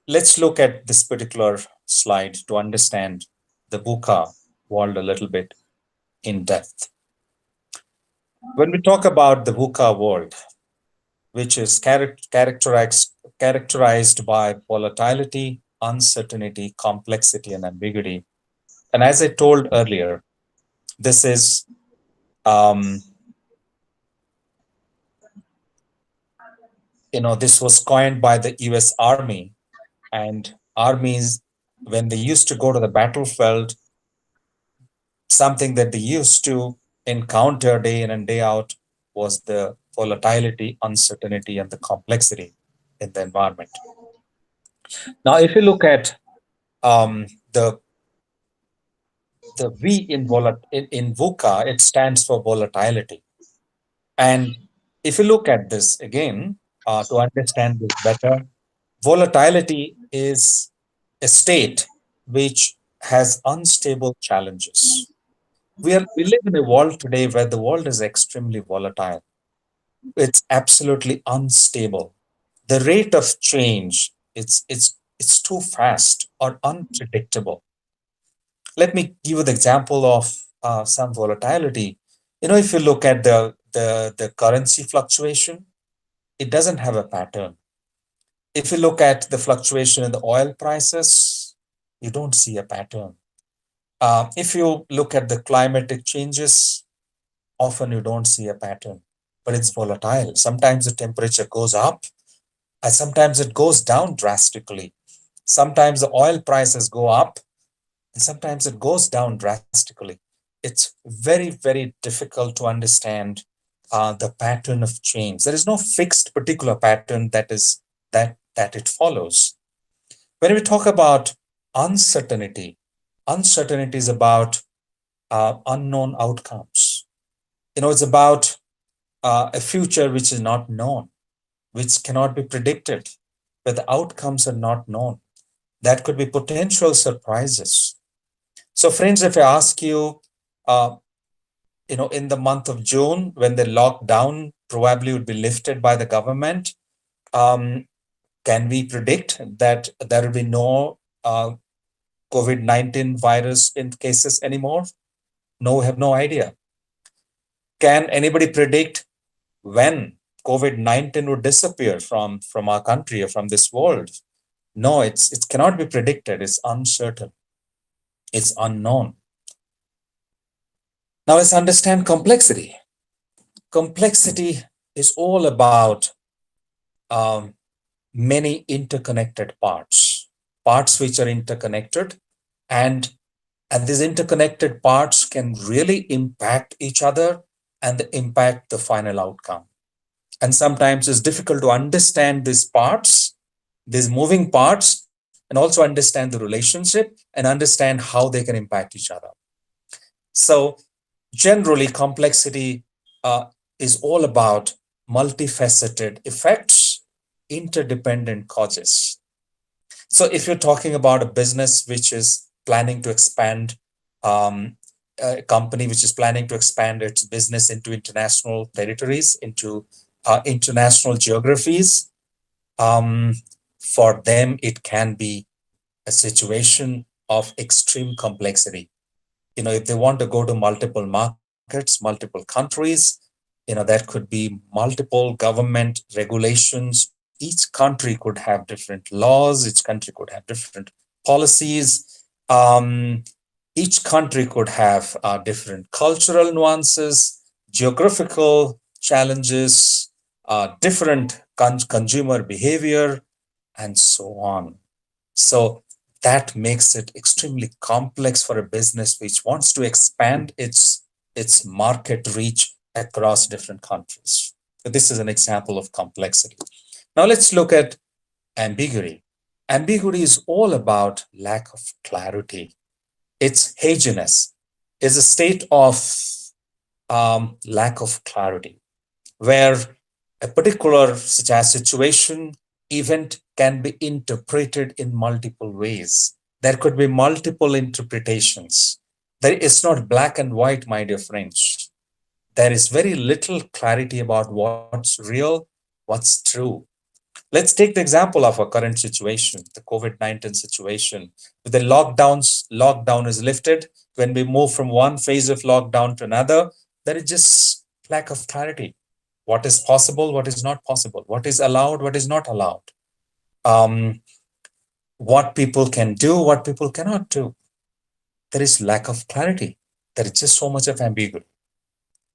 Let's look at this particular slide to understand the VUCA world a little bit in depth. When we talk about the VUCA world, which is characterized by volatility, uncertainty, complexity, and ambiguity. And as I told earlier, this is um, this was coined by the U.S. Army, and armies, when they used to go to the battlefield, something that they used to encounter day in and day out was the volatility, uncertainty, and the complexity in the environment. Now, if you look at um, the the V in VUCA, it stands for volatility. And if you look at this again, to understand this better, volatility is a state which has unstable challenges. We live in a world today where the world is extremely volatile. It's absolutely unstable. The rate of change, it's too fast or unpredictable. Let me give you the example of some volatility. If you look at the currency fluctuation, it doesn't have a pattern. If you look at the fluctuation in the oil prices, you don't see a pattern. If you look at the climatic changes, often you don't see a pattern, but it's volatile. Sometimes the temperature goes up, and sometimes it goes down drastically. Sometimes the oil prices go up, and sometimes it goes down drastically. It's very, very difficult to understand the pattern of change. There is no fixed particular pattern that it follows. When we talk about uncertainty, uncertainty is about unknown outcomes. It's about a future which is not known, which cannot be predicted, where the outcomes are not known. That could be potential surprises. So, friends, if I ask you, uh, in the month of June, when the lockdown probably would be lifted by the government, um, can we predict that there will be no COVID-19 virus in cases anymore? No, we have no idea. Can anybody predict when COVID-19 would disappear from our country or from this world? No, it cannot be predicted. It's uncertain. It's unknown. Now let's understand complexity. Complexity is all about um, many interconnected parts which are interconnected, and these interconnected parts can really impact each other and impact the final outcome. And sometimes it's difficult to understand these parts, these moving parts, and also understand the relationship and understand how they can impact each other. So generally, complexity is all about multifaceted effects, interdependent causes. So if you're talking about a business which is planning to expand, a company which is planning to expand its business into international territories, into international geographies, um, for them, it can be a situation of extreme complexity. If they want to go to multiple markets, multiple countries, that could be multiple government regulations. Each country could have different laws. Each country could have different policies. Each country could have different cultural nuances, geographical challenges, different consumer behavior, and so on. So that makes it extremely complex for a business which wants to expand its market reach across different countries. So this is an example of complexity. Now let's look at ambiguity. Ambiguity is all about lack of clarity. It's haziness. It's a state of lack of clarity where a particular such as situation, event can be interpreted in multiple ways. There could be multiple interpretations. It's not black and white, my dear friends. There is very little clarity about what's real, what's true. Let's take the example of our current situation, the COVID-19 situation. With the lockdown is lifted. When we move from one phase of lockdown to another, there is just lack of clarity. What is possible, what is not possible, what is allowed, what is not allowed, um, what people can do, what people cannot do. There is lack of clarity. There is just so much of ambiguity.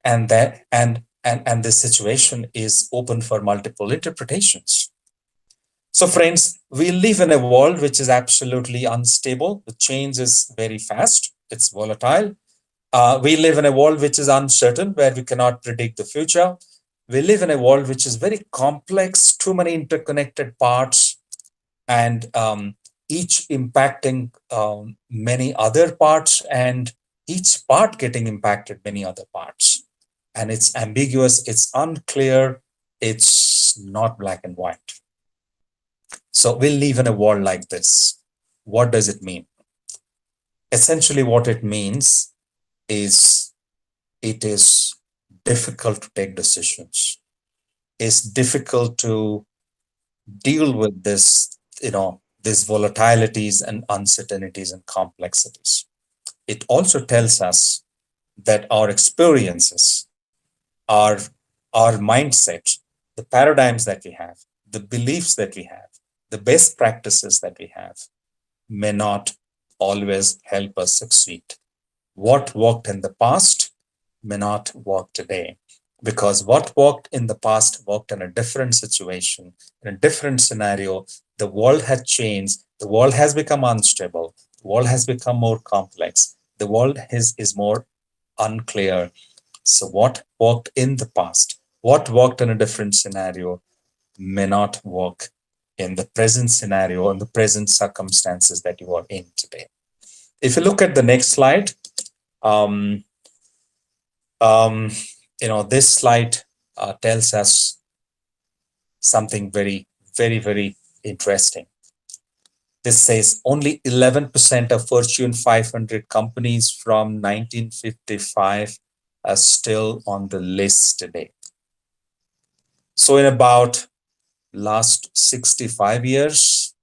And this situation is open for multiple interpretations. So, friends, we live in a world which is absolutely unstable. The change is very fast, it's volatile. We live in a world which is uncertain, where we cannot predict the future. We live in a world which is very complex, too many interconnected parts, and each impacting many other parts, and each part getting impacted many other parts. And it's ambiguous, it's unclear, it's not black and white. So we live in a world like this. What does it mean? Essentially, what it means is it is difficult to take decisions. It's difficult to deal with this, these volatilities and uncertainties and complexities. It also tells us that our experiences, our our mindset, the paradigms that we have, the beliefs that we have, the best practices that we have may not always help us succeed. What worked in the past may not work today, because what worked in the past worked in a different situation, in a different scenario. The world has changed, the world has become unstable, the world has become more complex, the world is more unclear. So, what worked in the past, what worked in a different scenario, may not work in the present scenario and the present circumstances that you are in today. If you look at the next slide, um, um, this slide tells us something very, very, very interesting. This says only 11% of Fortune 500 companies from 1955 are still on the list today. So in about last 65 years,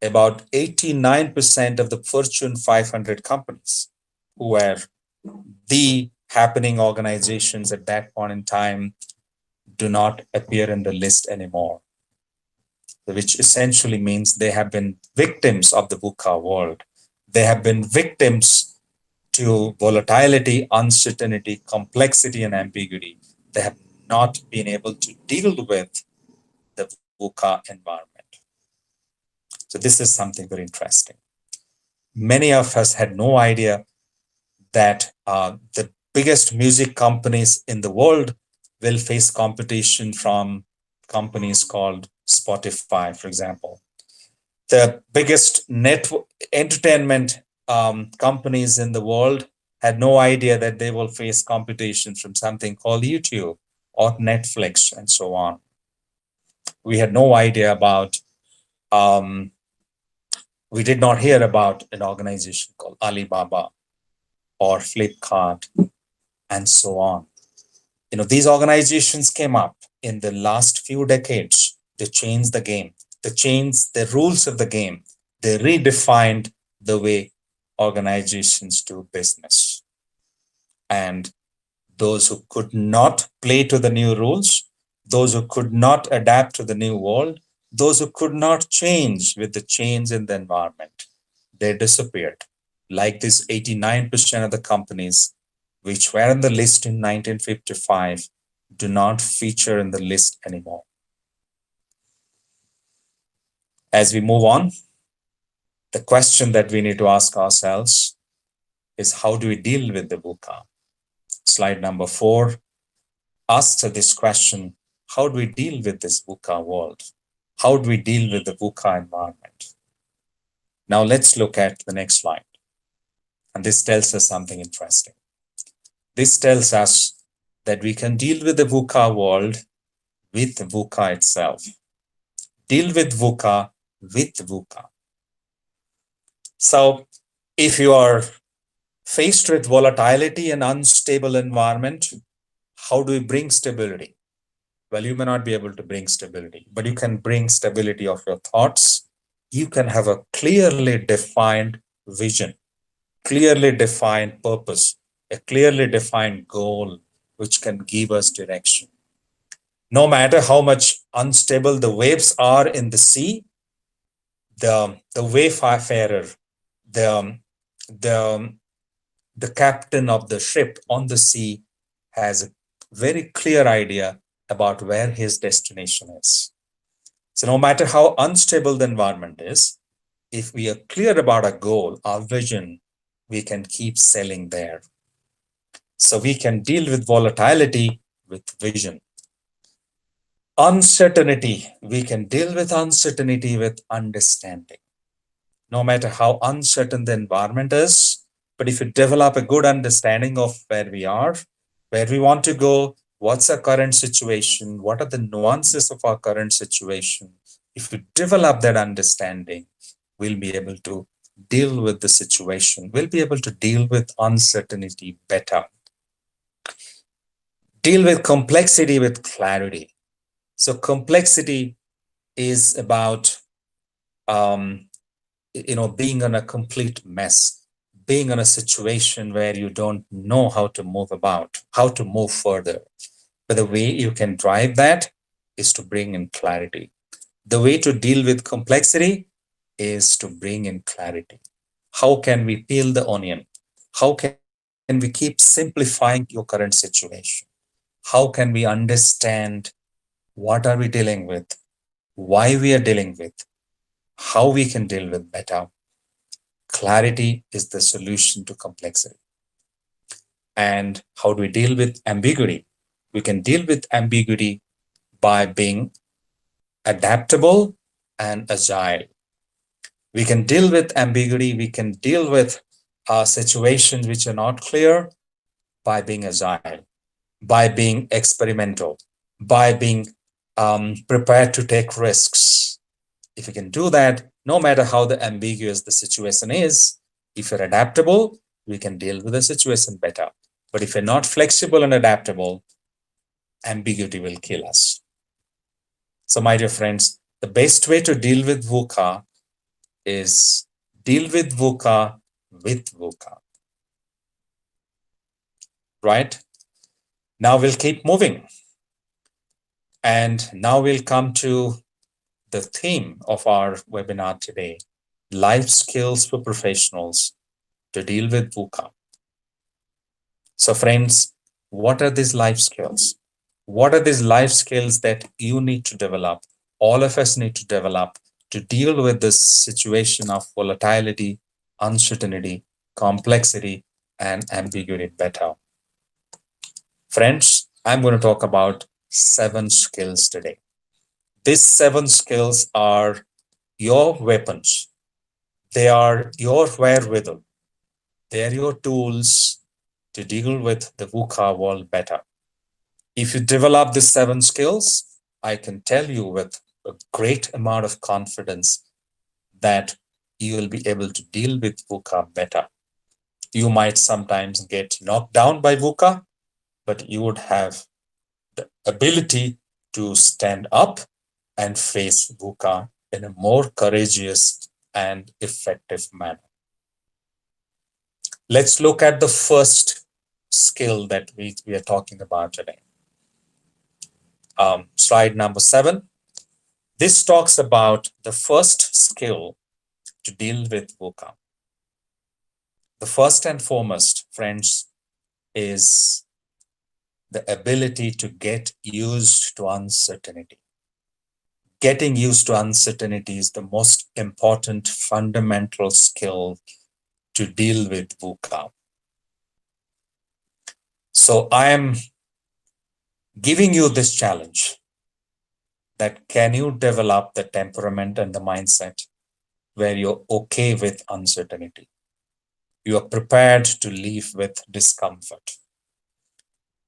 about 89% of the Fortune 500 companies, who were the happening organizations at that point in time, do not appear in the list anymore, which essentially means they have been victims of the VUCA world. They have been victims to volatility, uncertainty, complexity, and ambiguity. They have not been able to deal with the VUCA environment. So this is something very interesting. Many of us had no idea that the biggest music companies in the world will face competition from companies called Spotify, for example. The biggest entertainment companies in the world had no idea that they will face competition from something called YouTube or Netflix and so on. We had no idea about, um, we did not hear about an organization called Alibaba or Flipkart and so on. These organizations came up in the last few decades to change the game, to change the rules of the game. They redefined the way organizations do business. And those who could not play to the new rules, those who could not adapt to the new world, those who could not change with the change in the environment, they disappeared. Like this 89% of the companies which were on the list in 1955 do not feature in the list anymore. As we move on, the question that we need to ask ourselves is, how do we deal with the VUCA? Slide number 4 asks this question: how do we deal with this VUCA world? How do we deal with the VUCA environment? Now let's look at the next slide. And this tells us something interesting. This tells us that we can deal with the VUCA world with VUCA itself. Deal with VUCA with VUCA. So if you are faced with volatility and unstable environment, how do we bring stability? Well, you may not be able to bring stability, but you can bring stability of your thoughts. You can have a clearly defined vision, clearly defined purpose, a clearly defined goal, which can give us direction. No matter how much unstable the waves are in the sea, the wayfarer, the the the captain of the ship on the sea has a very clear idea about where his destination is. So no matter how unstable the environment is, if we are clear about our goal, our vision, we can keep sailing there. So we can deal with volatility with vision. Uncertainty, we can deal with uncertainty with understanding. No matter how uncertain the environment is, but if you develop a good understanding of where we are, where we want to go, what's our current situation, what are the nuances of our current situation, if we develop that understanding, we'll be able to deal with the situation, we'll be able to deal with uncertainty better, deal with complexity with clarity. So complexity is about being in a complete mess, being in a situation where you don't know how to move about, how to move further. But the way you can drive that is to bring in clarity. The way to deal with complexity is to bring in clarity. How can we peel the onion? How can we keep simplifying your current situation? How can we understand what are we dealing with, why we are dealing with, how we can deal with better? Clarity is the solution to complexity. And how do we deal with ambiguity? We can deal with ambiguity by being adaptable and agile. We can deal with ambiguity, we can deal with situations which are not clear by being agile, by being experimental, by being prepared to take risks. If you can do that, no matter how the ambiguous the situation is, if you're adaptable, we can deal with the situation better. But if you're not flexible and adaptable, ambiguity will kill us. So, my dear friends, the best way to deal with VUCA is deal with VUCA with VUCA, right? Now we'll keep moving. And now we'll come to the theme of our webinar today, life skills for professionals to deal with VUCA. So friends, what are these life skills? What are these life skills that you need to develop? All of us need to develop to deal with this situation of volatility, uncertainty, complexity, and ambiguity better. Friends, I'm going to talk about 7 skills today. These 7 skills are your weapons. They are your wherewithal. They are your tools to deal with the VUCA world better. If you develop these 7 skills, I can tell you with a great amount of confidence that you will be able to deal with VUCA better. You might sometimes get knocked down by VUCA, but you would have the ability to stand up and face VUCA in a more courageous and effective manner. Let's look at the first skill that we are talking about today. Slide number 7. This talks about the first skill to deal with VUCA. The first and foremost, friends, is the ability to get used to uncertainty. Getting used to uncertainty is the most important fundamental skill to deal with VUCA. So I am giving you this challenge that can you develop the temperament and the mindset where you're okay with uncertainty. You are prepared to live with discomfort.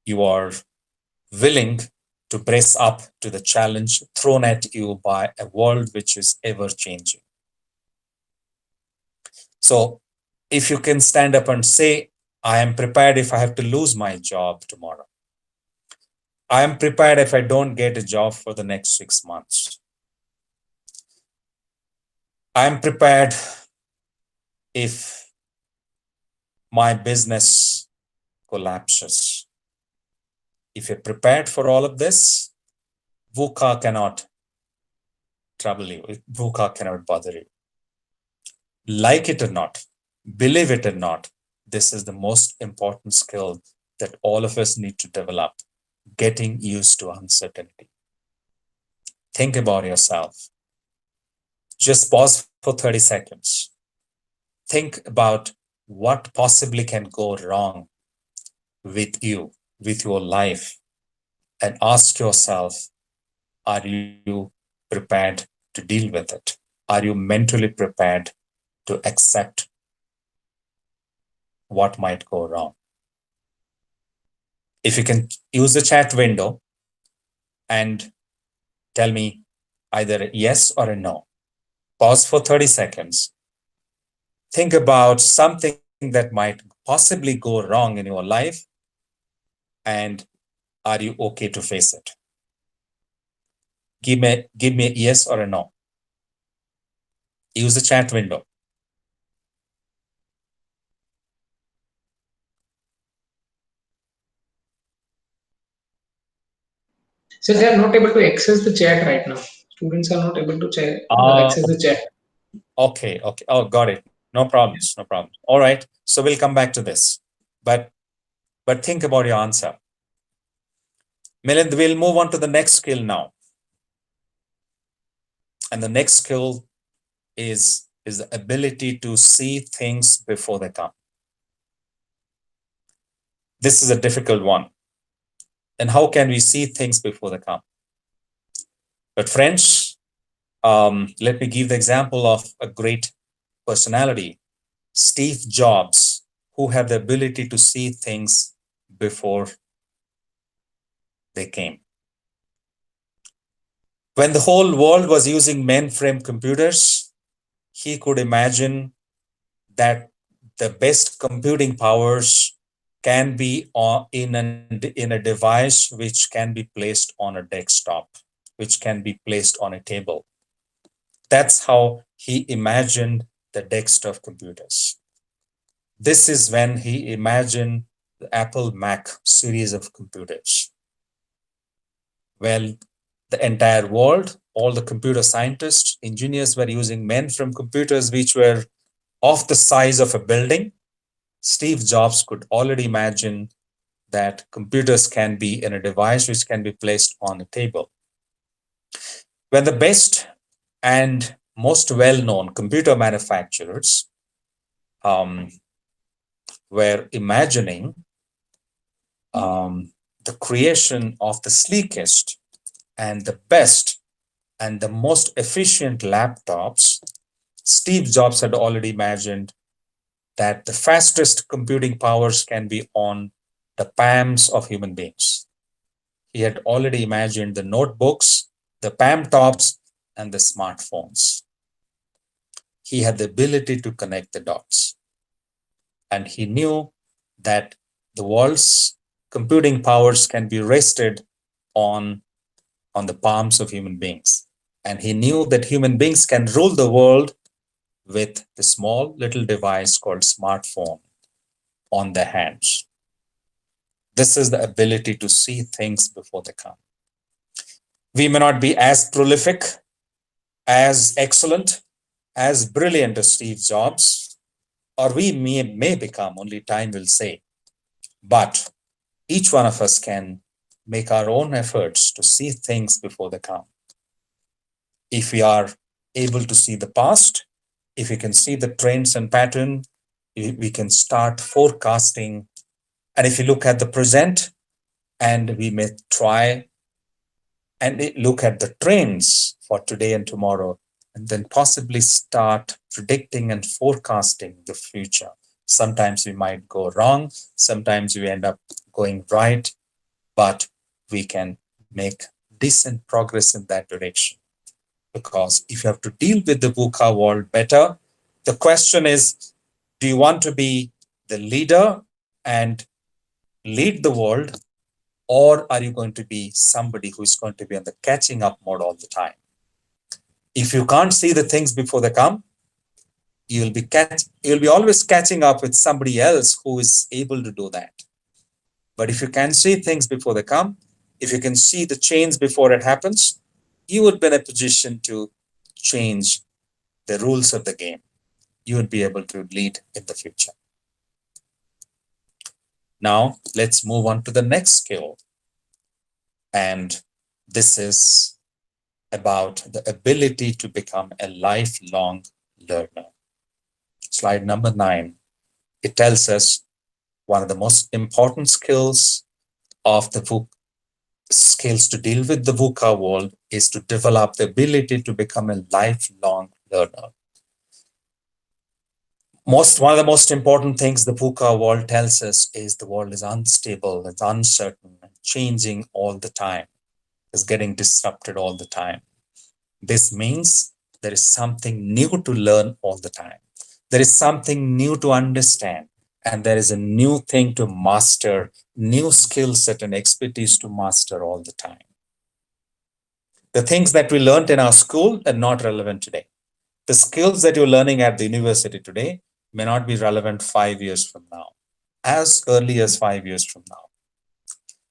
You are willing to brace up to the challenge thrown at you by a world which is ever changing. So if you can stand up and say, I am prepared if I have to lose my job tomorrow. I am prepared if I don't get a job for the next 6 months. I am prepared if my business collapses. If you're prepared for all of this, VUCA cannot trouble you. VUCA cannot bother you. Like it or not, believe it or not, this is the most important skill that all of us need to develop, getting used to uncertainty. Think about yourself. Just pause for 30 seconds. Think about what possibly can go wrong with you, with your life, and ask yourself, are you prepared to deal with it? Are you mentally prepared to accept what might go wrong? If you can use the chat window and tell me either a yes or a no, pause for 30 seconds. Think about something that might possibly go wrong in your life, and are you okay to face it? Give me a yes or a no. Use the chat window. So they are not able to access the chat right now. Students are not able to access the chat. Okay. Oh, got it. No problems. No problems. All right. So we'll come back to this. But but think about your answer. Milind, we'll move on to the next skill now. And the next skill is the ability to see things before they come. This is a difficult one. And how can we see things before they come? But friends, let me give the example of a great personality, Steve Jobs, who had the ability to see things before they came. When the whole world was using mainframe computers, he could imagine that the best computing powers can be in a device which can be placed on a desktop, which can be placed on a table. That's how he imagined the desktop computers. This is when he imagined the Apple Mac series of computers. Well, the entire world, all the computer scientists, engineers were using mainframe computers which were of the size of a building. Steve Jobs could already imagine that computers can be in a device which can be placed on a table. When the best and most well-known computer manufacturers were imagining the creation of the sleekest and the best and the most efficient laptops, Steve Jobs had already imagined that the fastest computing powers can be on the palms of human beings. He had already imagined the notebooks, the palm tops, and the smartphones. He had the ability to connect the dots. And he knew that the world's computing powers can be rested on the palms of human beings. And he knew that human beings can rule the world with the small little device called smartphone on their hands. This is the ability to see things before they come. We may not be as prolific, as excellent, as brilliant as Steve Jobs, or we may become, only time will say. But each one of us can make our own efforts to see things before they come. If we are able to see the past, if we can see the trends and pattern, we can start forecasting. And if you look at the present, and we may try and look at the trends for today and tomorrow, and then possibly start predicting and forecasting the future. Sometimes we might go wrong, sometimes we end up going right, but we can make decent progress in that direction. Because if you have to deal with the VUCA world better, the question is, do you want to be the leader and lead the world, or are you going to be somebody who is going to be on the catching up mode all the time? If you can't see the things before they come, you'll be always catching up with somebody else who is able to do that. But if you can see things before they come, if you can see the change before it happens, you would be in a position to change the rules of the game. You would be able to lead in the future. Now, let's move on to the next skill. And this is about the ability to become a lifelong learner. Slide number 9. It tells us one of the most important skills of the VUCA skills to deal with the VUCA world is to develop the ability to become a lifelong learner. One of the most important things the VUCA world tells us is the world is unstable, it's uncertain, changing all the time, is getting disrupted all the time. This means there is something new to learn all the time. There is something new to understand, and there is a new thing to master, new skill set and expertise to master all the time. The things that we learned in our school are not relevant today. The skills that you're learning at the university today may not be relevant 5 years from now, as early as 5 years from now.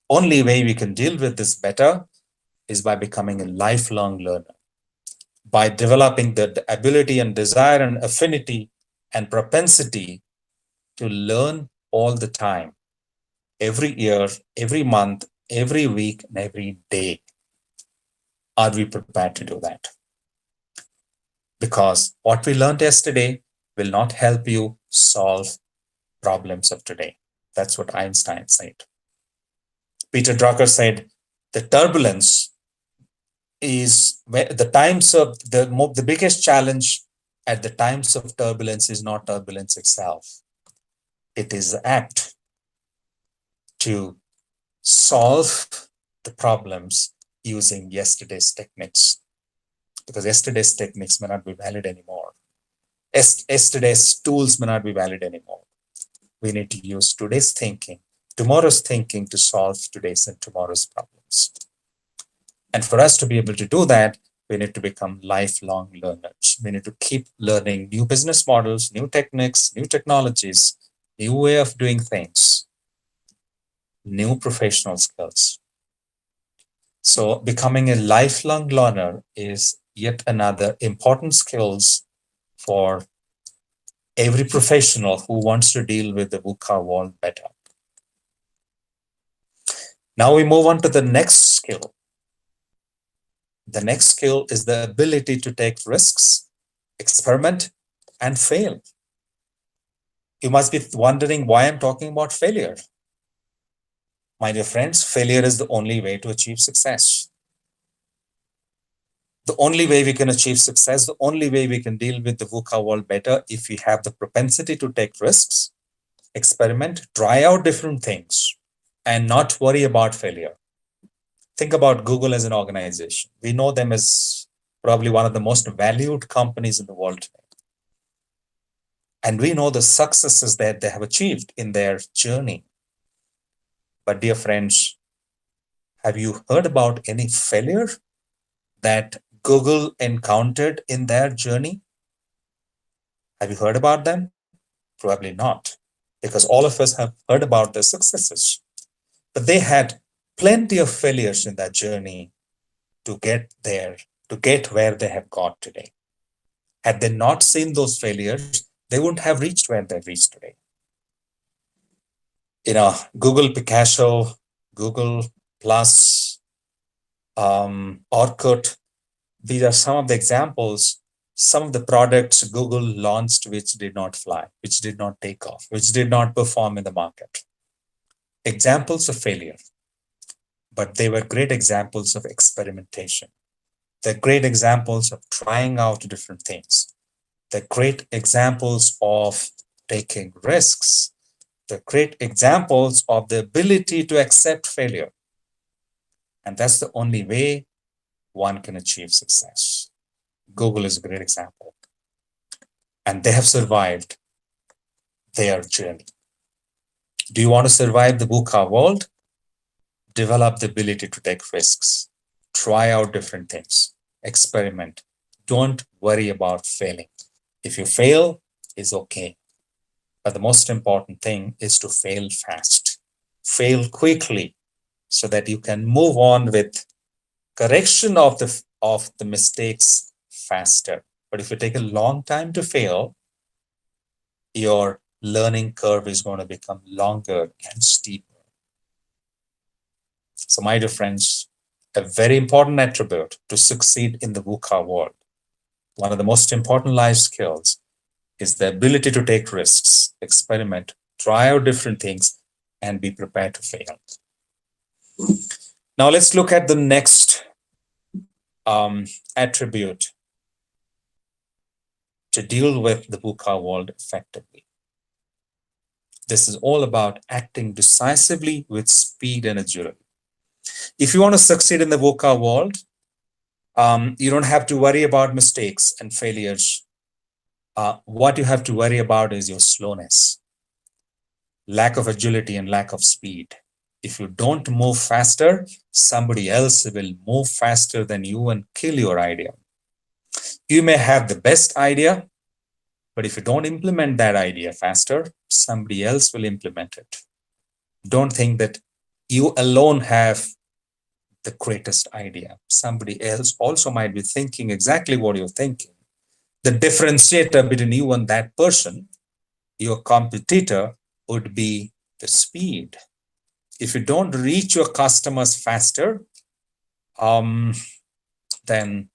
Only way we can deal with this better is by becoming a lifelong learner, by developing the ability and desire and affinity and propensity to learn all the time, every year, every month, every week, and every day. Are we prepared to do that? Because what we learned yesterday will not help you solve problems of today. That's what Einstein said. Peter Drucker said, the turbulence is the times of the biggest challenge at the times of turbulence is not turbulence itself. It is the act to solve the problems using yesterday's techniques, because yesterday's techniques may not be valid anymore. Yesterday's tools may not be valid anymore. We need to use today's thinking, tomorrow's thinking to solve today's and tomorrow's problems. And for us to be able to do that, we need to become lifelong learners. We need to keep learning new business models, new techniques, new technologies, new way of doing things, new professional skills. So becoming a lifelong learner is yet another important skills for every professional who wants to deal with the VUCA world better. Now we move on to the next skill. The next skill is the ability to take risks, experiment, and fail. You must be wondering why I'm talking about failure. My dear friends, failure is the only way to achieve success. The only way we can achieve success, the only way we can deal with the VUCA world better, if we have the propensity to take risks, experiment, try out different things, and not worry about failure. Think about Google as an organization. We know them as probably one of the most valued companies in the world today. And we know the successes that they have achieved in their journey. But dear friends, have you heard about any failure that Google encountered in their journey? Have you heard about them? Probably not, because all of us have heard about their successes. But they had plenty of failures in that journey to get there, to get where they have got today. Had they not seen those failures, they wouldn't have reached where they've reached today. Google Picasso, Google Plus, Orkut, these are some of the examples, some of the products Google launched which did not fly, which did not take off, which did not perform in the market. Examples of failure, but they were great examples of experimentation. They're great examples of trying out different things. They're great examples of taking risks. They're great examples of the ability to accept failure. And that's the only way one can achieve success. Google is a great example. And they have survived their journey. Do you want to survive the VUCA world? Develop the ability to take risks, try out different things, experiment. Don't worry about failing. If you fail, is okay. But the most important thing is to fail fast, fail quickly so that you can move on with correction of the mistakes faster. But if you take a long time to fail, your learning curve is going to become longer and steeper. So, my dear friends, a very important attribute to succeed in the VUCA world, one of the most important life skills, is the ability to take risks, experiment, try out different things, and be prepared to fail. Now, let's look at the next attribute to deal with the VUCA world effectively. This is all about acting decisively with speed and agility. If you want to succeed in the VUCA world, you don't have to worry about mistakes and failures. What you have to worry about is your slowness, lack of agility, and lack of speed. If you don't move faster, somebody else will move faster than you and kill your idea. You may have the best idea, but if you don't implement that idea faster, somebody else will implement it. Don't think that you alone have the greatest idea. Somebody else also might be thinking exactly what you're thinking. The differentiator between you and that person, your competitor, would be the speed. If you don't reach your customers faster, then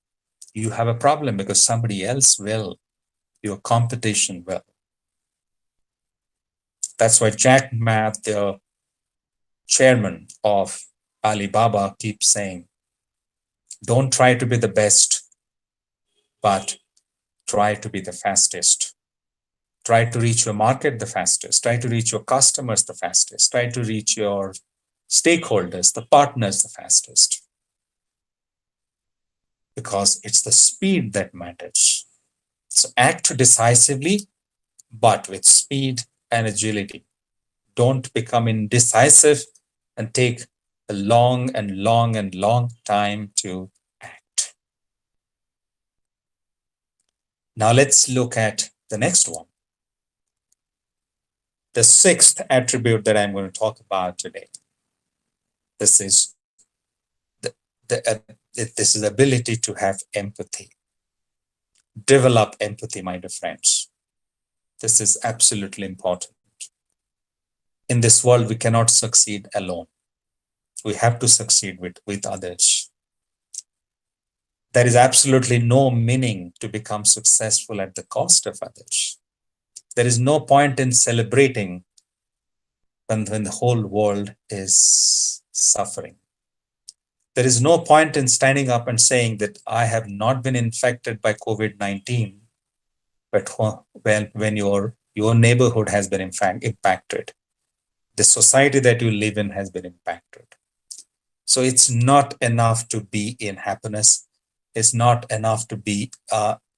you have a problem because somebody else will, your competition will. That's why Jack Ma, the chairman of Alibaba, keeps saying, don't try to be the best, but try to be the fastest. Try to reach your market the fastest. Try to reach your customers the fastest. Try to reach your stakeholders, the partners the fastest. Because it's the speed that matters. So act decisively, but with speed and agility. Don't become indecisive and take a long and long and long time to act. Now let's look at the next one. The sixth attribute that I'm going to talk about today. This is this is ability to have empathy. Develop empathy, my dear friends. This is absolutely important. In this world, we cannot succeed alone. We have to succeed with others. There is absolutely no meaning to become successful at the cost of others. There is no point in celebrating when the whole world is suffering. There is no point in standing up and saying that I have not been infected by COVID-19, but when your neighborhood has been impacted, the society that you live in has been impacted. So it's not enough to be in happiness. It's not enough to be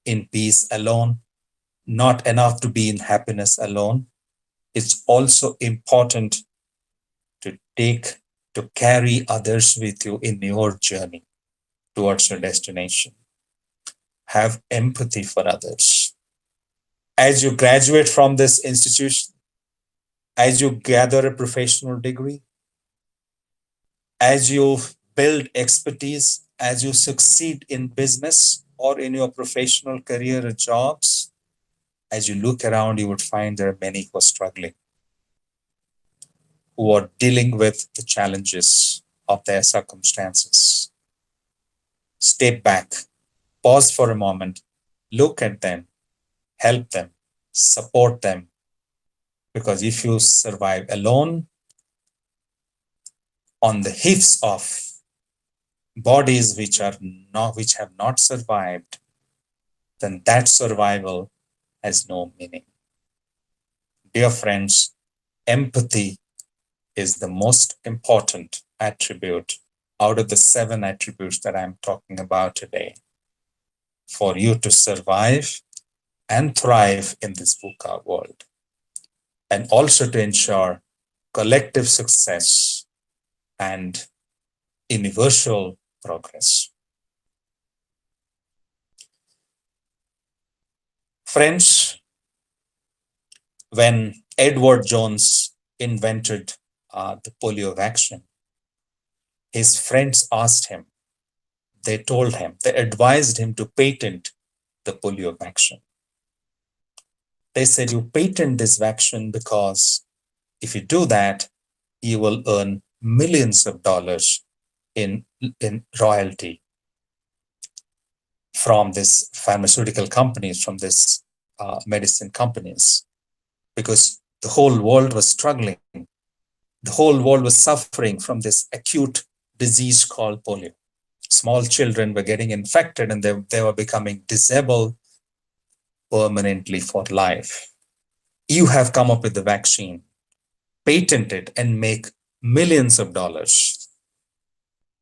in peace alone, not enough to be in happiness alone. It's also important to carry others with you in your journey towards your destination. Have empathy for others. As you graduate from this institution, as you gather a professional degree, as you build expertise, as you succeed in business or in your professional career or jobs, as you look around, you would find there are many who are struggling, who are dealing with the challenges of their circumstances. Step back, pause for a moment, look at them, help them, support them. Because if you survive alone on the hips of bodies which have not survived, then that survival has no meaning. Dear friends, empathy is the most important attribute out of the 7 attributes that I'm talking about today for you to survive and thrive in this VUCA world, and also to ensure collective success and universal progress. Friends, when Edward Jones invented the polio vaccine, his friends asked him, they told him, they advised him to patent the polio vaccine. They said, you patent this vaccine because if you do that, you will earn millions of dollars in, in royalty from this pharmaceutical companies, from this medicine companies, because the whole world was struggling. The whole world was suffering from this acute disease called polio. Small children were getting infected and they were becoming disabled permanently for life. You have come up with the vaccine, patent it, and make millions of dollars.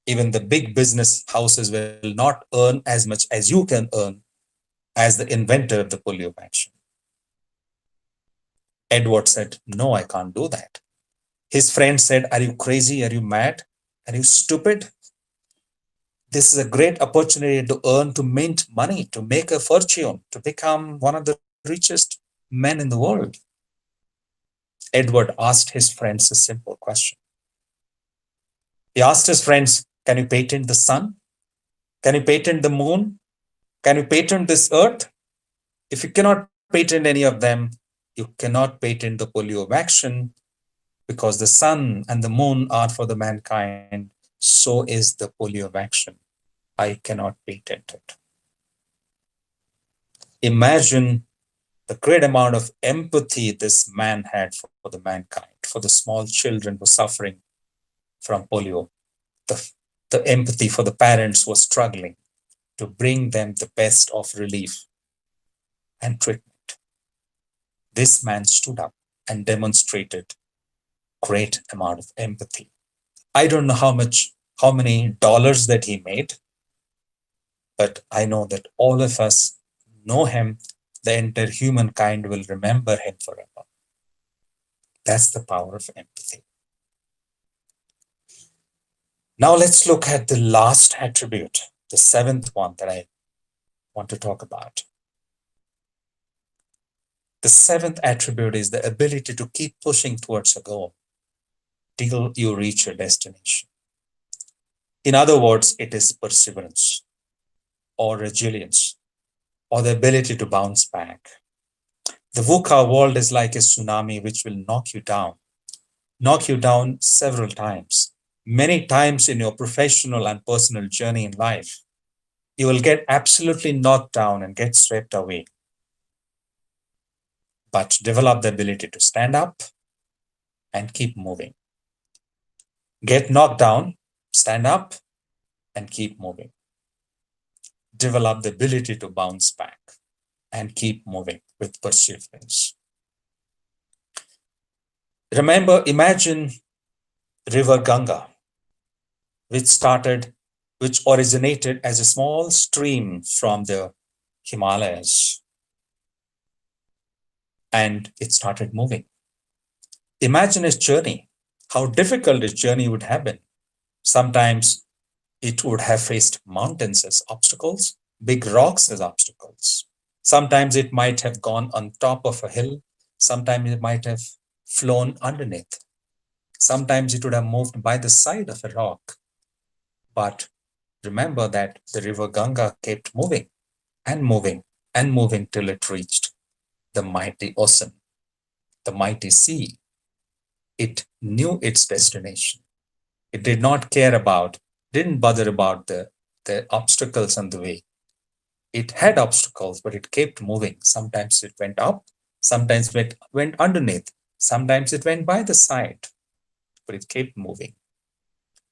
Even the big business houses will not earn as much as you can earn as the inventor of the polio vaccine. Edward said, no, I can't do that. His friend said, are you crazy? Are you mad? Are you stupid? This is a great opportunity to earn, to mint money, to make a fortune, to become one of the richest men in the world. Edward asked his friends a simple question. He asked his friends, can you patent the sun? Can you patent the moon? Can you patent this earth? If you cannot patent any of them, you cannot patent the polio vaccine, because the sun and the moon are for the mankind. So is the polio vaccine. I cannot patent it. Imagine the great amount of empathy this man had for the mankind, for the small children who were suffering from polio, the, the empathy for the parents who were struggling to bring them the best of relief and treatment. This man stood up and demonstrated great amount of empathy. I don't know how many dollars that he made, but I know that all of us know him. The entire humankind will remember him forever. That's the power of empathy. Now let's look at the last attribute, the seventh one that I want to talk about. The seventh attribute is the ability to keep pushing towards a goal till you reach your destination. In other words, it is perseverance or resilience or the ability to bounce back. The VUCA world is like a tsunami which will knock you down several times, many times in your professional and personal journey in life. You will get absolutely knocked down and get swept away. But develop the ability to stand up and keep moving. Get knocked down, stand up, and keep moving. Develop the ability to bounce back and keep moving with perseverance. Remember, imagine River Ganga, which originated as a small stream from the Himalayas, and it started moving. Imagine its journey, how difficult its journey would have been. Sometimes it would have faced mountains as obstacles, big rocks as obstacles. Sometimes it might have gone on top of a hill. Sometimes it might have flown underneath. Sometimes it would have moved by the side of a rock. But remember that the river Ganga kept moving and moving and moving till it reached the mighty ocean, the mighty sea. It knew its destination. It did not care about, didn't bother about the obstacles on the way. It had obstacles, but it kept moving. Sometimes it went up, sometimes it went underneath, sometimes it went by the side, but it kept moving.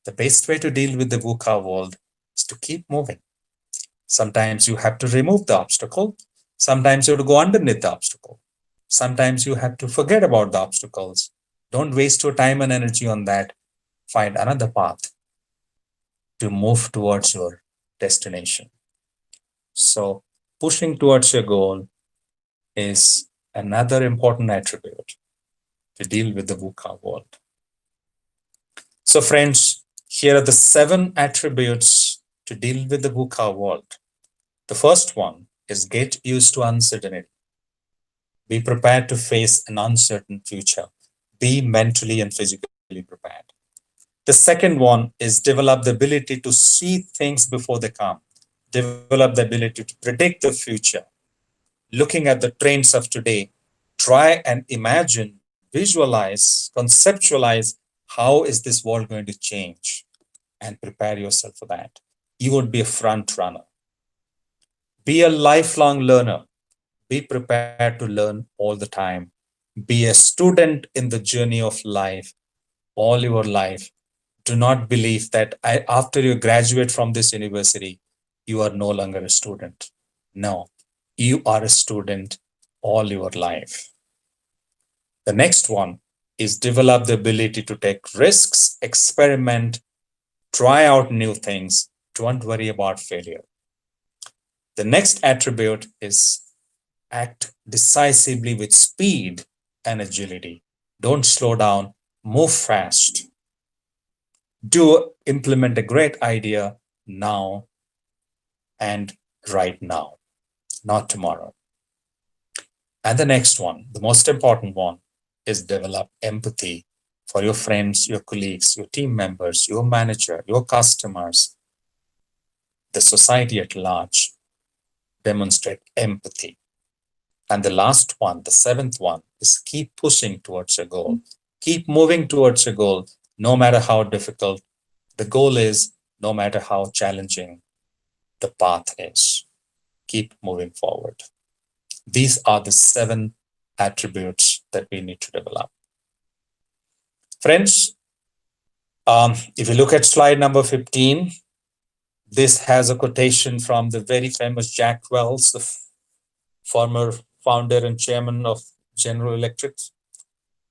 The best way to deal with the VUCA world is to keep moving. Sometimes you have to remove the obstacle. Sometimes you have to go underneath the obstacle. Sometimes you have to forget about the obstacles. Don't waste your time and energy on that. Find another path to move towards your destination. So, pushing towards your goal is another important attribute to deal with the VUCA world. So, friends, Here are the seven attributes to deal with the VUCA world. The first one is get used to uncertainty. Be prepared to face an uncertain future. Be mentally and physically prepared. The second one is develop the ability to see things before they come, develop the ability to predict the future. Looking at the trends of today, try and imagine, visualize, conceptualize how is this world going to change and prepare yourself for that. You would be a front runner. Be a lifelong learner. Be prepared to learn all the time. Be a student in the journey of life all your life. Do not believe that after you graduate from this university, you are no longer a student. No, you are a student all your life. The next one is develop the ability to take risks, experiment, try out new things. Don't worry about failure. The next attribute is act decisively with speed and agility. Don't slow down, move fast. Do implement a great idea now and right now, not tomorrow. And the next one, the most important one, is develop empathy for your friends, your colleagues, your team members, your manager, your customers, the society at large. Demonstrate empathy. And the last one, the seventh one, is keep pushing towards a goal. Keep moving towards a goal, no matter how difficult the goal is, no matter how challenging the path is. Keep moving forward. These are the seven attributes that we need to develop. Friends, if you look at slide number 15, this has a quotation from the very famous Jack Welch, the former founder and chairman of General Electric.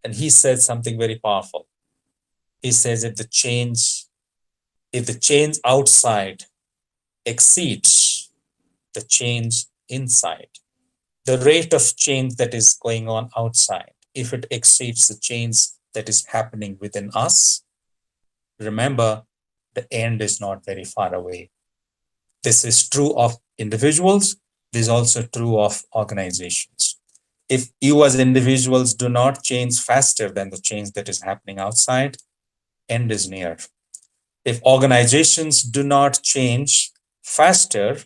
And he said something very powerful. He says, if the change outside exceeds the change inside, the rate of change that is going on outside, if it exceeds the change that is happening within us, remember the end is not very far away. This is true of individuals. This is also true of organizations. If you as individuals do not change faster than the change that is happening outside, end is near. If organizations do not change faster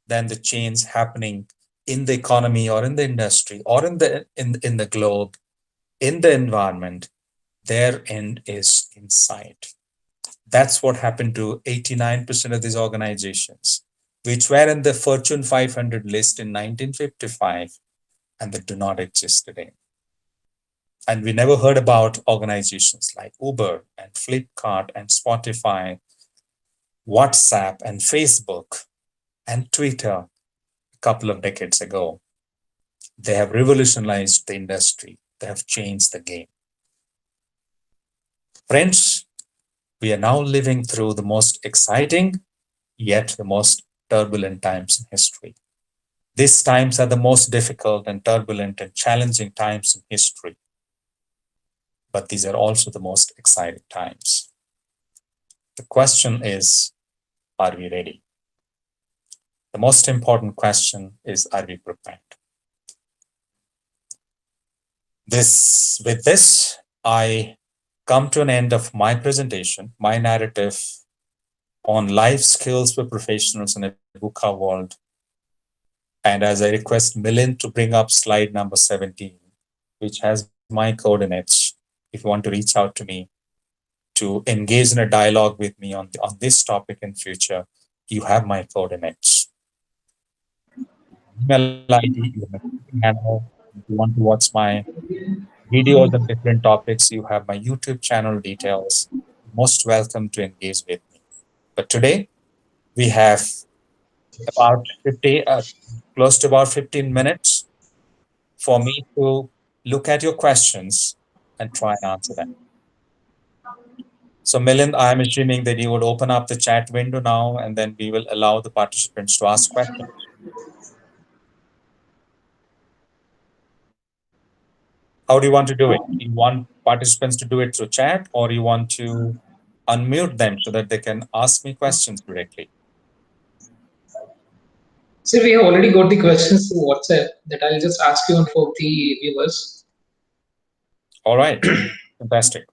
than the change happening in the economy or in the industry or in the globe, in the environment, their end is in sight. That's what happened to 89% of these organizations, which were in the Fortune 500 list in 1955 and that do not exist today. And we never heard about organizations like Uber and Flipkart and Spotify, WhatsApp and Facebook and Twitter a couple of decades ago. They have revolutionized the industry. They have changed the game. Friends, we are now living through the most exciting, yet the most turbulent times in history. These times are the most difficult and turbulent and challenging times in history, but these are also the most exciting times. The question is, are we ready? The most important question is, are we prepared? With this, I come to an end of my presentation, my narrative on life skills for professionals in a VUCA world. And as I request Milind to bring up slide number 17, which has my coordinates, if you want to reach out to me to engage in a dialogue with me on this topic in future, you have my coordinates. Email ID, you have my channel. If you want to watch my videos on different topics, you have my YouTube channel details. Most welcome to engage with me. But today we have about 50, close to about 15 minutes for me to look at your questions and try and answer them. So, Milind, I'm assuming that you would open up the chat window now and then we will allow the participants to ask questions. How do you want to do it? You want participants to do it through chat or you want to unmute them so that they can ask me questions directly. So we have already got the questions through WhatsApp that I'll just ask you on for the viewers. All right, fantastic.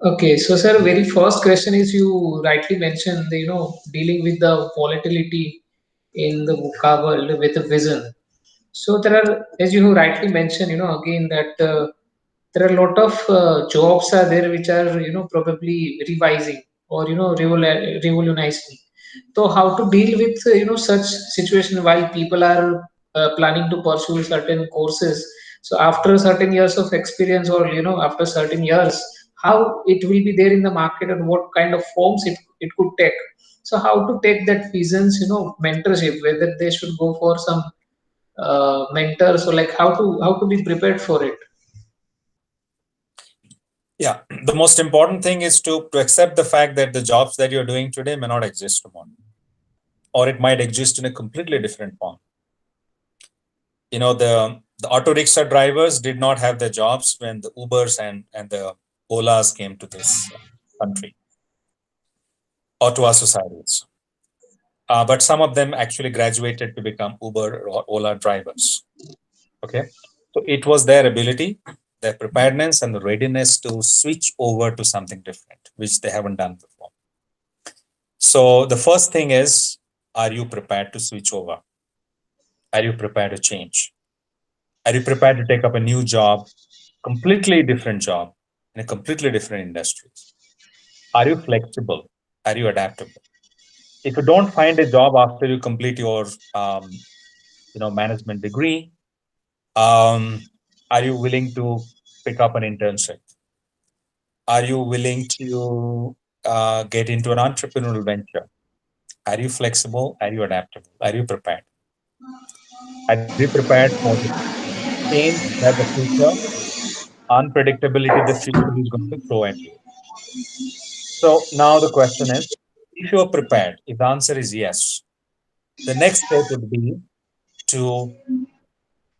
Okay, so sir, very first question is you rightly mentioned the, dealing with the volatility in the VUCA world with a vision. So there are, as you have rightly mentioned, again that there are a lot of jobs are there which are, probably revising or, revolutionizing. So how to deal with, such situation while people are planning to pursue certain courses. So after certain years of experience or, after certain years, how it will be there in the market and what kind of forms it could take. So how to take that visions, mentorship, whether they should go for some mentors or like how to be prepared for it. Yeah, the most important thing is to accept the fact that the jobs that you're doing today may not exist tomorrow, or it might exist in a completely different form. The auto rickshaw drivers did not have their jobs when the Ubers and the Olas came to this country or to our societies. But some of them actually graduated to become Uber or Ola drivers. Okay. So it was their ability, their preparedness, and the readiness to switch over to something different, which they haven't done before. So the first thing is, are you prepared to switch over? Are you prepared to change? Are you prepared to take up a new job, completely different job in a completely different industry? Are you flexible? Are you adaptable? If you don't find a job after you complete your management degree, um, are you willing to pick up an internship? Are you willing to get into an entrepreneurial venture? Are you flexible? Are you adaptable? Are you prepared? Are you prepared for the change that the future, unpredictability the future is going to throw at you? So now the question is, if you are prepared, if the answer is yes, the next step would be to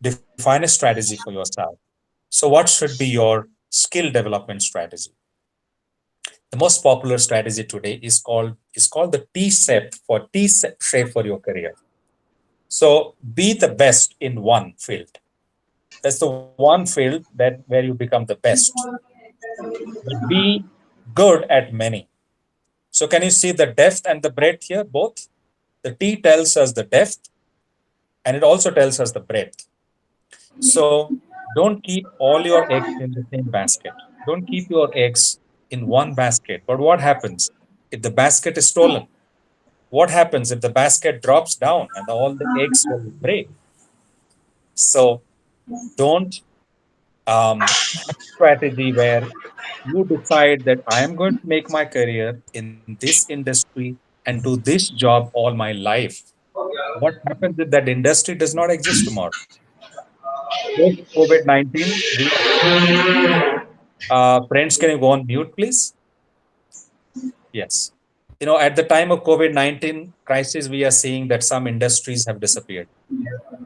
define a strategy for yourself. So what should be your skill development strategy? The most popular strategy today is called the T shape for your career. So be the best in one field. That's the one field that where you become the best. But be good at many. So can you see the depth and the breadth here both? The T tells us the depth and it also tells us the breadth. So don't keep all your eggs in the same basket. Don't keep your eggs in one basket. But what happens if the basket is stolen? What happens if the basket drops down and all the eggs will break? So don't have a strategy where you decide that I am going to make my career in this industry and do this job all my life. What happens if that industry does not exist tomorrow? Post COVID 19, we are seeing, friends, can you go on mute, please? Yes. At the time of COVID 19 crisis, we are seeing that some industries have disappeared.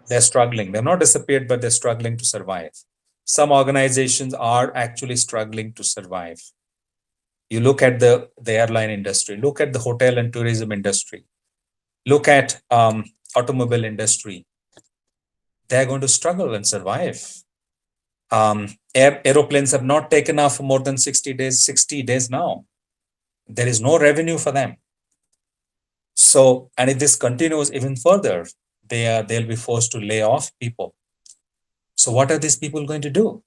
They're struggling. They're not disappeared, but they're struggling to survive. Some organizations are actually struggling to survive. You look at the airline industry, look at the hotel and tourism industry, look at automobile industry. They're going to struggle and survive. Aeroplanes have not taken off for more than 60 days now. There is no revenue for them. So, and if this continues even further, they'll be forced to lay off people. So what are these people going to do?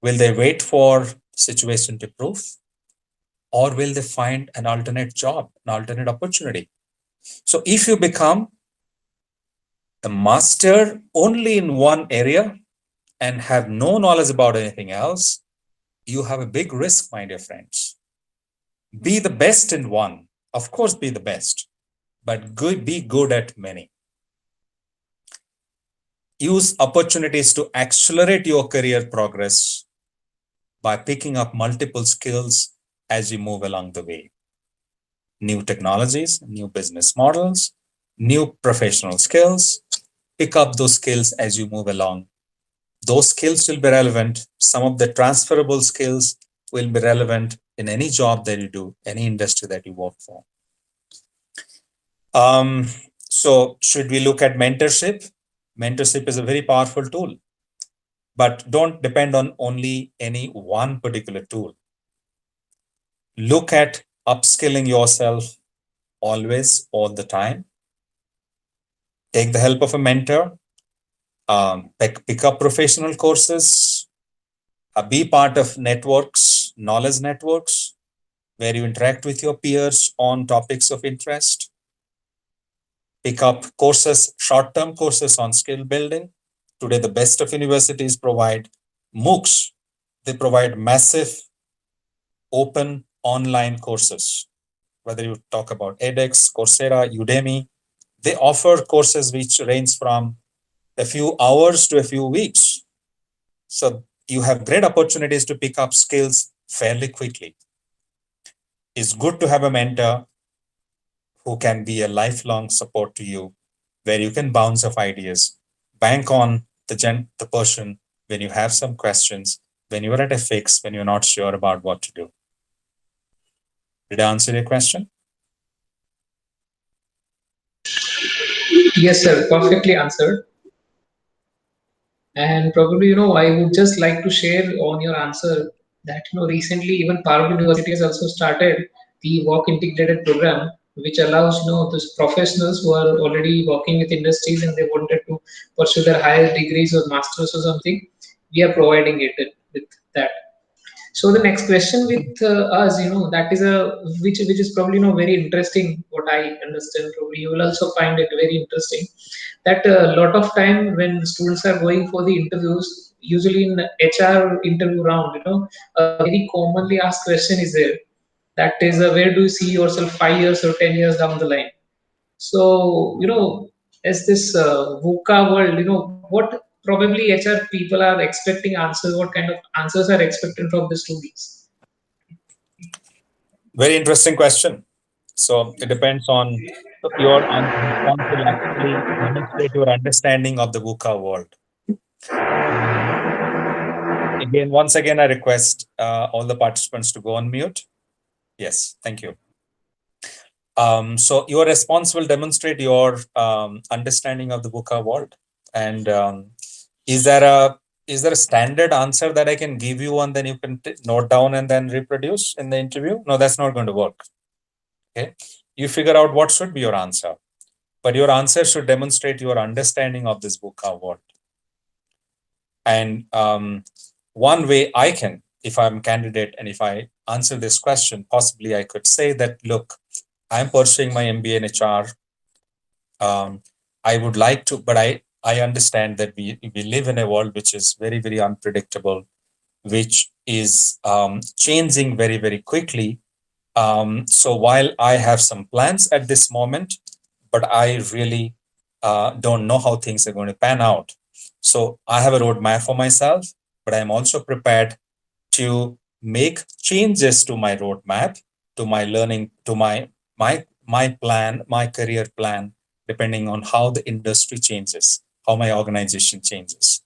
Will they wait for situation to improve? Or will they find an alternate job, an alternate opportunity? So if you become a master only in one area and have no knowledge about anything else, you have a big risk, my dear friends. Be the best in one. Of course, be the best, but be good at many. Use opportunities to accelerate your career progress by picking up multiple skills as you move along the way. New technologies, new business models, new professional skills. Pick up those skills as you move along. Those skills will be relevant. Some of the transferable skills will be relevant in any job that you do, any industry that you work for. Um, so, should we look at mentorship? Mentorship is a very powerful tool, but don't depend on only any one particular tool. Look at upskilling yourself always, all the time. Take the help of a mentor, pick up professional courses, be part of networks, knowledge networks, where you interact with your peers on topics of interest. Pick up courses, short term courses on skill building. Today, the best of universities provide MOOCs, they provide massive open online courses. Whether you talk about edX, Coursera, Udemy, they offer courses which range from a few hours to a few weeks. So you have great opportunities to pick up skills fairly quickly. It's good to have a mentor who can be a lifelong support to you, where you can bounce off ideas, bank on the person when you have some questions, when you're at a fix, when you're not sure about what to do. Did I answer your question? Yes, sir, perfectly answered. And probably, I would just like to share on your answer that, recently even Parvati University has also started the work integrated program, which allows, those professionals who are already working with industries and they wanted to pursue their higher degrees or masters or something. We are providing it with that. So the next question with us, that is a which is probably very interesting. What I understand, probably you will also find it very interesting. That a lot of time when students are going for the interviews, usually in HR interview round, a very commonly asked question is there. That is, where do you see yourself 5 years or 10 years down the line? So, as this VUCA world, what probably HR people are expecting answers, what kind of answers are expected from the students? Very interesting question. So it depends on your response will actually demonstrate your understanding of the VUCA world. Um, once again, I request all the participants to go on mute. Yes, thank you. So your response will demonstrate your understanding of the VUCA world. And is there a standard answer that I can give you and then you can note down and then reproduce in the interview? No, that's not going to work. Okay, you figure out what should be your answer, but your answer should demonstrate your understanding of this VUCA world. And one way I can, if I'm a candidate and if I answer this question, possibly I could say that, look, I'm pursuing my MBA in HR. I would like to, but I understand that we live in a world which is very, very unpredictable, which is changing very, very quickly. So while I have some plans at this moment, but I really don't know how things are going to pan out. So I have a roadmap for myself, but I'm also prepared to make changes to my roadmap, to my learning, to my plan, my career plan, depending on how the industry changes, how my organization changes.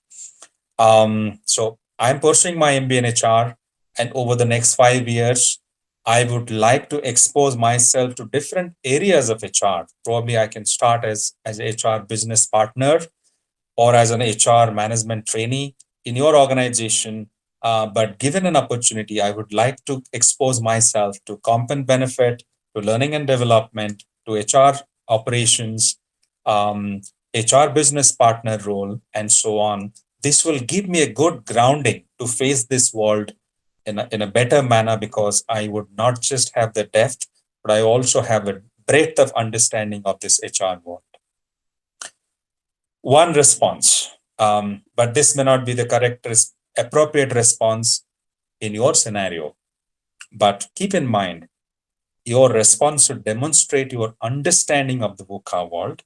So I'm pursuing my MBA in HR, and over the next 5 years, I would like to expose myself to different areas of HR. Probably I can start as an HR business partner or as an HR management trainee in your organization. But given an opportunity, I would like to expose myself to comp and benefit, to learning and development, to HR operations, HR business partner role, and so on. This will give me a good grounding to face this world in a better manner, because I would not just have the depth, but I also have a breadth of understanding of this HR world. One response, but this may not be the appropriate response in your scenario. But keep in mind, your response should demonstrate your understanding of the VUCA world.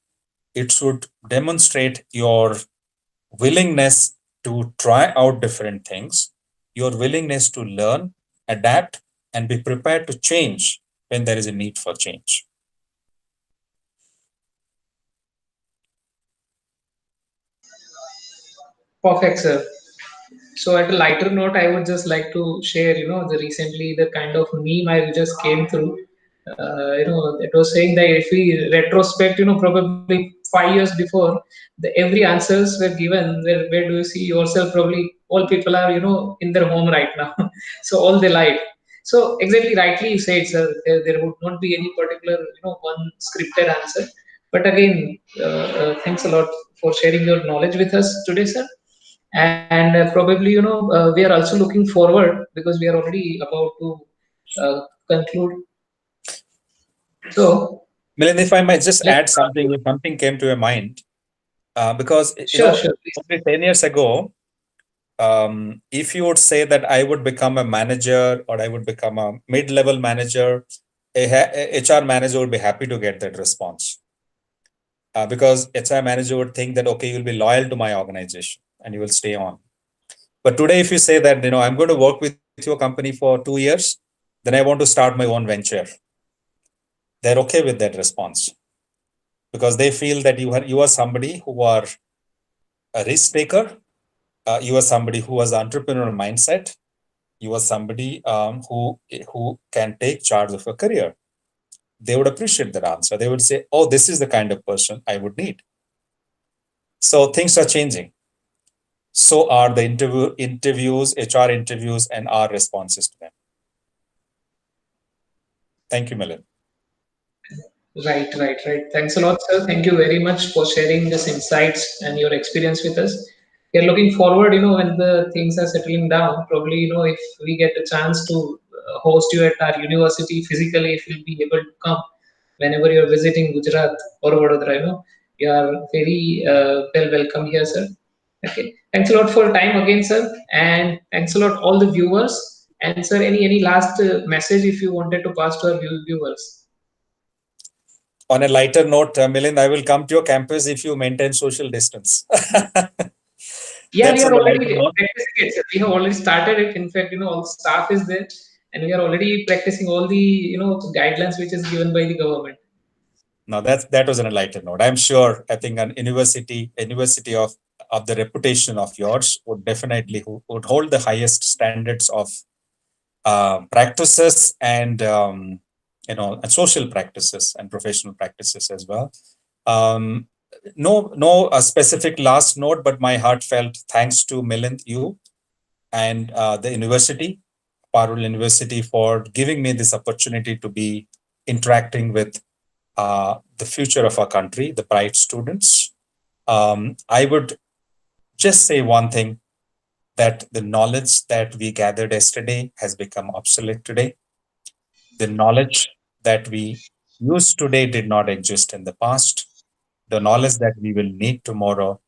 It should demonstrate your willingness to try out different things, your willingness to learn, adapt, and be prepared to change when there is a need for change. Perfect, sir. So at a lighter note, I would just like to share, the recently the kind of meme I just came through. It was saying that if we retrospect, probably 5 years before, every answers were given. Where do you see yourself? Probably all people are, in their home right now. So all they lied. So exactly rightly you said, sir. There would not be any particular, one scripted answer. But again, thanks a lot for sharing your knowledge with us today, sir. And probably we are also looking forward because we are already about to conclude. So Milind, if I might just let's add something, if something came to your mind, because sure, sure, please. only 10 years ago, if you would say that I would become a manager or I would become a mid-level manager, a HR manager would be happy to get that response, because HR manager would think that, okay, you'll be loyal to my organization and you will stay on. But today, if you say that, I'm going to work with your company for 2 years, then I want to start my own venture, they're okay with that response, because they feel that you are somebody who are a risk taker, you are somebody who has entrepreneurial mindset, you are somebody who can take charge of a career. They would appreciate that answer. They would say, oh, this is the kind of person I would need. So things are changing. So are the interviews, HR interviews, and our responses to them. Thank you, Milind. Right. Thanks a lot, sir. Thank you very much for sharing this insights and your experience with us. We are looking forward, when the things are settling down. Probably, if we get a chance to host you at our university physically, if you'll be able to come whenever you're visiting Gujarat or Vadodara, you are very welcome here, sir. Okay. Thanks a lot for your time again, sir, and thanks a lot all the viewers. And sir, any last message if you wanted to pass to our viewers? On a lighter note, Milind, I will come to your campus if you maintain social distance. Yeah, we That's are on a lighter already note. practicing it, sir. We have already started it. In fact, all the staff is there, and we are already practicing all the guidelines which is given by the government. No, that was on a lighter note. I'm sure. I think an university of the reputation of yours would definitely would hold the highest standards of practices and and social practices and professional practices as well. Um, no specific last note, but my heartfelt thanks to Milind, you, and the university, Parul University, for giving me this opportunity to be interacting with the future of our country, the bright students. I would just say one thing, that the knowledge that we gathered yesterday has become obsolete today. The knowledge that we use today did not exist in the past. The knowledge that we will need tomorrow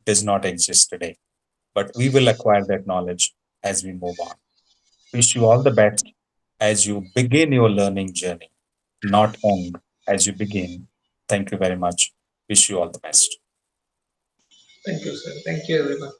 does not exist today, but we will acquire that knowledge as we move on. Wish you all the best as you begin your learning journey, not end as you begin. Thank you very much. Wish you all the best. Thank you, sir. Thank you, everyone.